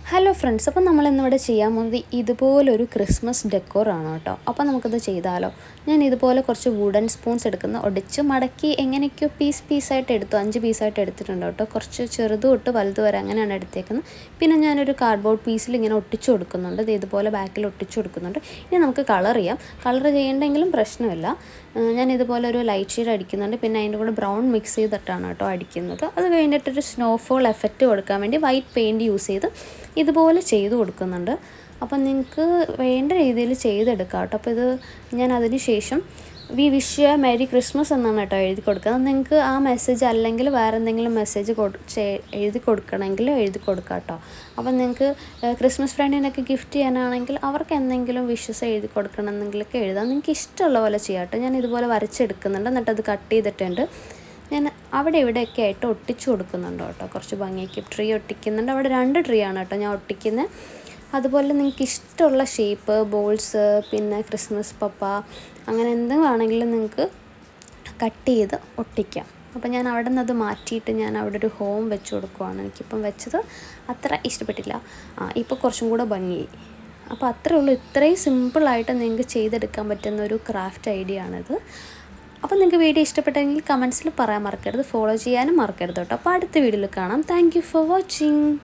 Hello friends, അപ്പോൾ നമ്മളിന്നിവിടെ ചെയ്യാൻ പോകുന്നത് ഇതുപോലൊരു ക്രിസ്മസ് ഡെക്കോറാണ് കേട്ടോ. അപ്പോൾ നമുക്കത് ചെയ്താലോ. ഞാൻ ഇതുപോലെ കുറച്ച് വുഡൻ സ്പൂൺസ് എടുക്കുന്ന ഒടിച്ച് മടക്കി എങ്ങനെയൊക്കെയോ പീസായിട്ട് എടുത്തു. 5 പീസായിട്ട് എടുത്തിട്ടുണ്ട് കേട്ടോ. കുറച്ച് ചെറുത് തൊട്ട് വലുത് വരെ അങ്ങനെയാണ് എടുത്തേക്കുന്നത്. പിന്നെ ഞാനൊരു കാർഡ്ബോർഡ് പീസിൽ ഇങ്ങനെ ഒട്ടിച്ചു കൊടുക്കുന്നുണ്ട്. ഇതുപോലെ ബാക്കിൽ ഒട്ടിച്ചു കൊടുക്കുന്നുണ്ട്. ഇനി നമുക്ക് കളർ ചെയ്യാം. കളർ ചെയ്യേണ്ടെങ്കിലും പ്രശ്നമില്ല. ഞാൻ ഇതുപോലെ ഒരു ലൈറ്റ് ഷെയ്ഡ് അടിക്കുന്നുണ്ട്. പിന്നെ അതിൻ്റെ കൂടെ ബ്രൗൺ മിക്സ് ചെയ്തിട്ടാണ് കേട്ടോ അടിക്കുന്നത്. അത് കഴിഞ്ഞിട്ടൊരു സ്നോഫോൾ എഫക്റ്റ് കൊടുക്കാൻ വേണ്ടി വൈറ്റ് പെയിൻറ്റ് യൂസ് ചെയ്ത് ഇതുപോലെ ചെയ്ത് കൊടുക്കുന്നുണ്ട്. അപ്പം നിങ്ങൾക്ക് വേണ്ട രീതിയിൽ ചെയ്തെടുക്കാം കേട്ടോ. അപ്പോൾ ഇത് ഞാൻ അതിന് ശേഷം we wish you merry Christmas എന്നാണ് കേട്ടോ എഴുതി കൊടുക്കുന്നത്. നിങ്ങൾക്ക് ആ മെസ്സേജ് അല്ലെങ്കിൽ വേറെ എന്തെങ്കിലും മെസ്സേജ് എഴുതി കൊടുക്കണമെങ്കിൽ എഴുതി കൊടുക്കാം കേട്ടോ. അപ്പം നിങ്ങൾക്ക് ക്രിസ്മസ് ഫ്രണ്ടിനൊക്കെ ഗിഫ്റ്റ് ചെയ്യാനാണെങ്കിൽ അവർക്ക് എന്തെങ്കിലും വിഷസ് എഴുതി കൊടുക്കണമെന്നെങ്കിലൊക്കെ എഴുതാം. നിങ്ങൾക്ക് ഇഷ്ടമുള്ള പോലെ ചെയ്യാം കേട്ടോ. ഞാൻ ഇതുപോലെ വരച്ചെടുക്കുന്നുണ്ട്. എന്നിട്ട് അത് കട്ട് ചെയ്തിട്ടുണ്ട്. ഞാൻ അവിടെ ഇവിടെയൊക്കെ ആയിട്ട് ഒട്ടിച്ചു കൊടുക്കുന്നുണ്ട് കേട്ടോ. കുറച്ച് ഭംഗിക്ക് ട്രീ ഒട്ടിക്കുന്നുണ്ട്. അവിടെ 2 ട്രീ ആണ് കേട്ടോ ഞാൻ ഒട്ടിക്കുന്നത്. അതുപോലെ നിങ്ങൾക്ക് ഇഷ്ടമുള്ള ഷേപ്പ് ബോൾസ്, പിന്നെ ക്രിസ്മസ് പപ്പ, അങ്ങനെ എന്തെങ്കിലും ആണെങ്കിലും നിങ്ങൾക്ക് കട്ട് ചെയ്ത് ഒട്ടിക്കാം. അപ്പോൾ ഞാൻ അവിടെ നിന്ന് അത് മാറ്റിയിട്ട് ഞാൻ അവിടെ ഒരു ഹോം വെച്ച് കൊടുക്കുവാണ്. എനിക്കിപ്പം വെച്ചത് അത്ര ഇഷ്ടപ്പെട്ടില്ല. ഇപ്പോൾ കുറച്ചും കൂടെ ഭംഗിയായി. അപ്പോൾ അത്രയേ ഉള്ളൂ. ഇത്രയും സിമ്പിളായിട്ട് നിങ്ങൾക്ക് ചെയ്തെടുക്കാൻ പറ്റുന്ന ഒരു ക്രാഫ്റ്റ് ഐഡിയ ആണിത്. അപ്പോൾ നിങ്ങൾക്ക് വീഡിയോ ഇഷ്ടപ്പെട്ടെങ്കിൽ കമൻസിൽ പറയാൻ മറക്കരുത്. ഫോളോ ചെയ്യാനും മറക്കരുത് കേട്ടോ. അപ്പോൾ അടുത്ത വീഡിയോയിൽ കാണാം. Thank you for watching.